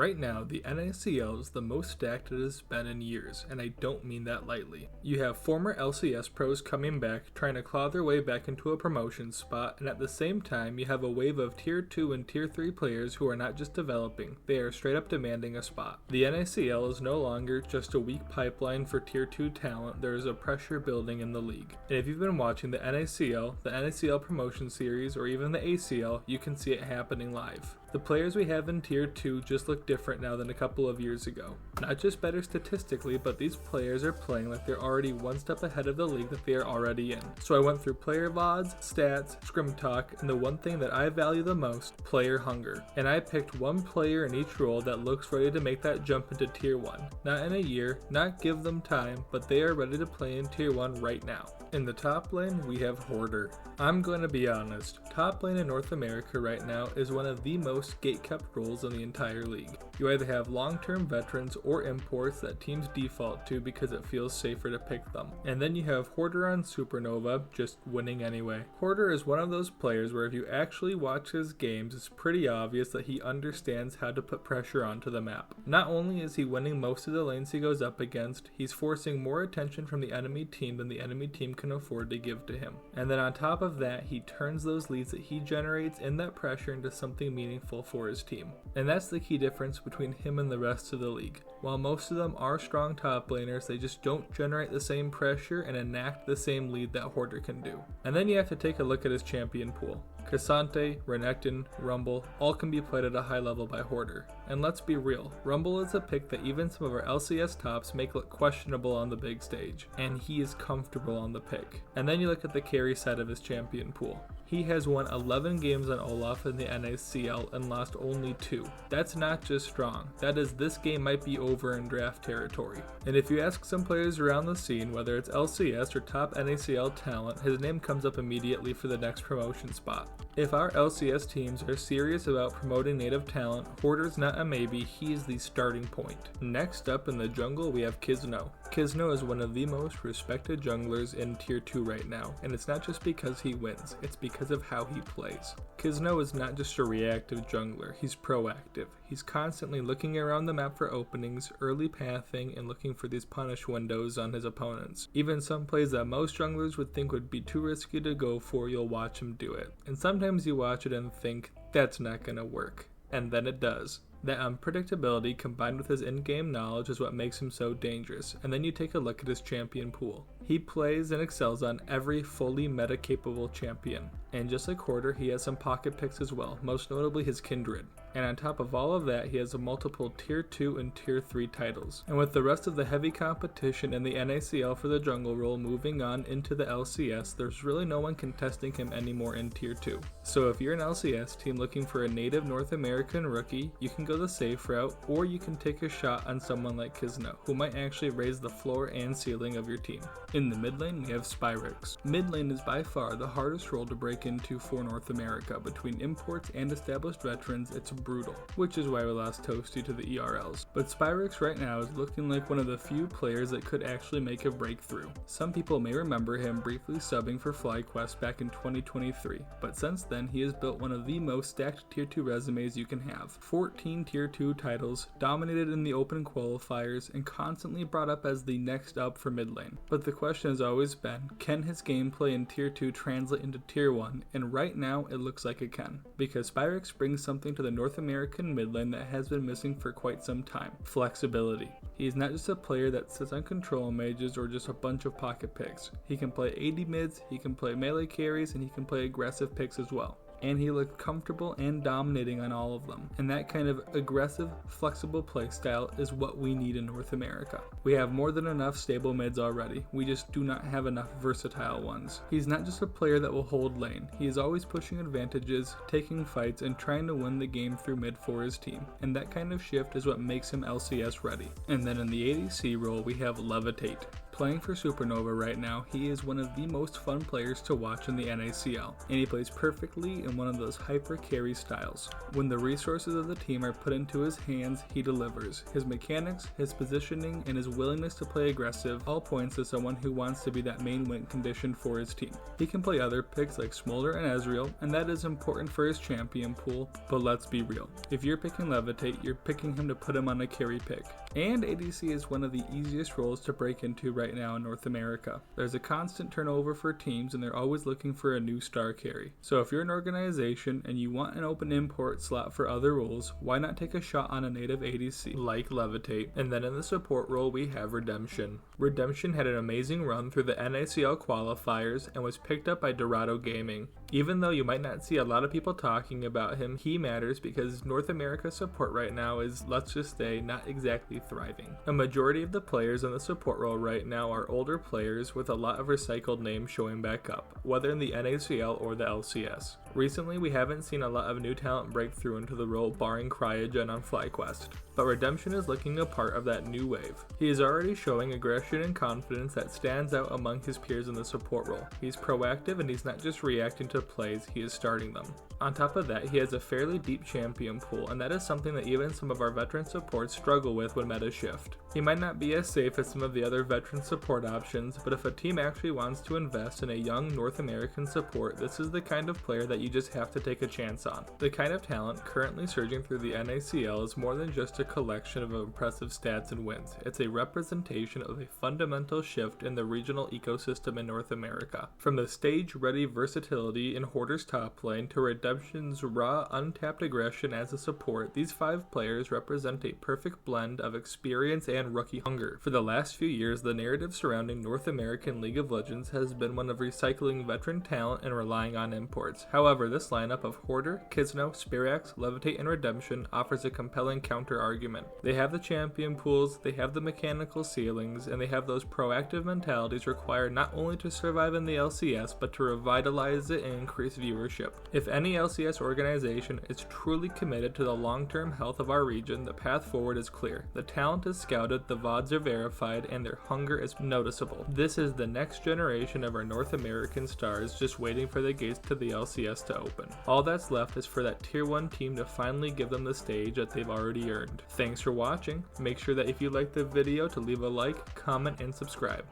Right now, the NACL is the most stacked it has been in years, and I don't mean that lightly. You have former LCS pros coming back, trying to claw their way back into a promotion spot, and at the same time, you have a wave of Tier 2 and Tier 3 players who are not just developing, they are straight up demanding a spot. The NACL is no longer just a weak pipeline for Tier 2 talent, there is a pressure building in the league. And if you've been watching the NACL Promotion Series, or even the ACL, you can see it happening live. The players we have in Tier 2 just look different now than a couple of years ago. Not just better statistically, but these players are playing like they're already one step ahead of the league that they are already in. So I went through player VODs, stats, scrim talk, and the one thing that I value the most, player hunger. And I picked one player in each role that looks ready to make that jump into Tier 1. Not in a year, not give them time, but they are ready to play in Tier 1 right now. In the top lane, we have Hoarder. I'm going to be honest, top lane in North America right now is one of the most gate-kept roles in the entire league. You either have long-term veterans or imports that teams default to because it feels safer to pick them. And then you have Hoarder on Supernova, just winning anyway. Hoarder is one of those players where if you actually watch his games, it's pretty obvious that he understands how to put pressure onto the map. Not only is he winning most of the lanes he goes up against, he's forcing more attention from the enemy team than the enemy team can afford to give to him. And then on top of that, he turns those leads that he generates in that pressure into something meaningful for his team. And that's the key difference between him and the rest of the league. While most of them are strong top laners, they just don't generate the same pressure and enact the same lead that Hoarder can do. And then you have to take a look at his champion pool. Cassante, Renekton, Rumble, all can be played at a high level by Hoarder. And let's be real, Rumble is a pick that even some of our LCS tops make look questionable on the big stage, and he is comfortable on the pick. And then you look at the carry side of his champion pool. He has won 11 games on Olaf in the NACL and lost only 2. That's not just strong, that is this game might be over in draft territory. And if you ask some players around the scene, whether it's LCS or top NACL talent, his name comes up immediately for the next promotion spot. If our LCS teams are serious about promoting native talent, Hoarder's not a maybe, he is the starting point. Next up in the jungle we have Kizno. Kizno is one of the most respected junglers in Tier 2 right now, and it's not just because he wins, it's because of how he plays. Kizno is not just a reactive jungler, he's proactive. He's constantly looking around the map for openings, early pathing, and looking for these punish windows on his opponents. Even some plays that most junglers would think would be too risky to go for, you'll watch him do it. And sometimes you watch it and think, that's not gonna work. And then it does. That unpredictability combined with his in-game knowledge is what makes him so dangerous, and then you take a look at his champion pool. He plays and excels on every fully meta-capable champion. And just like Hoarder, he has some pocket picks as well, most notably his Kindred. And on top of all of that, he has multiple Tier 2 and Tier 3 titles. And with the rest of the heavy competition in the NACL for the jungle role moving on into the LCS, there's really no one contesting him anymore in Tier 2. So if you're an LCS team looking for a native North American rookie, you can go the safe route, or you can take a shot on someone like Kizno, who might actually raise the floor and ceiling of your team. In the mid lane, we have Spirax. Mid lane is by far the hardest role to break into for North America. Between imports and established veterans, it's brutal, which is why we lost Toasty to the ERLs. But Spyx right now is looking like one of the few players that could actually make a breakthrough. Some people may remember him briefly subbing for FlyQuest back in 2023, but since then he has built one of the most stacked Tier 2 resumes you can have. 14 Tier 2 titles, dominated in the open qualifiers, and constantly brought up as the next up for mid lane. But the question has always been, can his gameplay in Tier 2 translate into Tier 1? And right now it looks like it can, because Spyx brings something to the North American mid lane that has been missing for quite some time: flexibility. He's not just a player that sits on control mages or just a bunch of pocket picks. He can play AD mids, he can play melee carries, and he can play aggressive picks as well. And he looked comfortable and dominating on all of them. And that kind of aggressive, flexible playstyle is what we need in North America. We have more than enough stable mids already, we just do not have enough versatile ones. He's not just a player that will hold lane, he is always pushing advantages, taking fights, and trying to win the game through mid for his team. And that kind of shift is what makes him LCS ready. And then in the ADC role we have Levitate. Playing for Supernova right now, he is one of the most fun players to watch in the NACL, and he plays perfectly in one of those hyper-carry styles. When the resources of the team are put into his hands, he delivers. His mechanics, his positioning, and his willingness to play aggressive all points to someone who wants to be that main win condition for his team. He can play other picks like Smolder and Ezreal, and that is important for his champion pool, but let's be real. If you're picking Levitate, you're picking him to put him on a carry pick. And ADC is one of the easiest roles to break into right now in North America. There's a constant turnover for teams and they're always looking for a new star carry. So if you're an organization and you want an open import slot for other roles, why not take a shot on a native ADC like Levitate? And then in the support role we have Redemption. Redemption had an amazing run through the NACL qualifiers and was picked up by Dorado Gaming. Even though you might not see a lot of people talking about him, he matters because North America support right now is, let's just say, not exactly thriving. A majority of the players in the support role right now are older players with a lot of recycled names showing back up, whether in the NACL or the LCS. Recently, we haven't seen a lot of new talent break through into the role barring Cryogen on FlyQuest, but Redemption is looking a part of that new wave. He is already showing aggression and confidence that stands out among his peers in the support role. He's proactive and he's not just reacting to plays, he is starting them. On top of that, he has a fairly deep champion pool, and that is something that even some of our veteran supports struggle with when meta shift. He might not be as safe as some of the other veteran support options, but if a team actually wants to invest in a young North American support, this is the kind of player that you just have to take a chance on. The kind of talent currently surging through the NACL is more than just a collection of impressive stats and wins. It's a representation of a fundamental shift in the regional ecosystem in North America. From the stage-ready versatility in Hoarder's top lane to Redemption's raw, untapped aggression as a support, these 5 players represent a perfect blend of experience and rookie hunger. For the last few years, the narrative surrounding North American League of Legends has been one of recycling veteran talent and relying on imports. However, this lineup of Hoarder, Kizno, Spirax, Levitate, and Redemption offers a compelling counter-argument. They have the champion pools, they have the mechanical ceilings, and they have those proactive mentalities required not only to survive in the LCS, but to revitalize it and increase viewership. If any LCS organization is truly committed to the long-term health of our region, the path forward is clear. The talent is scouted, the VODs are verified, and their hunger is noticeable. This is the next generation of our North American stars just waiting for the gates to the LCS to open. All that's left is for that tier 1 team to finally give them the stage that they've already earned. Thanks for watching. Make sure that if you liked the video to leave a like, comment, and subscribe.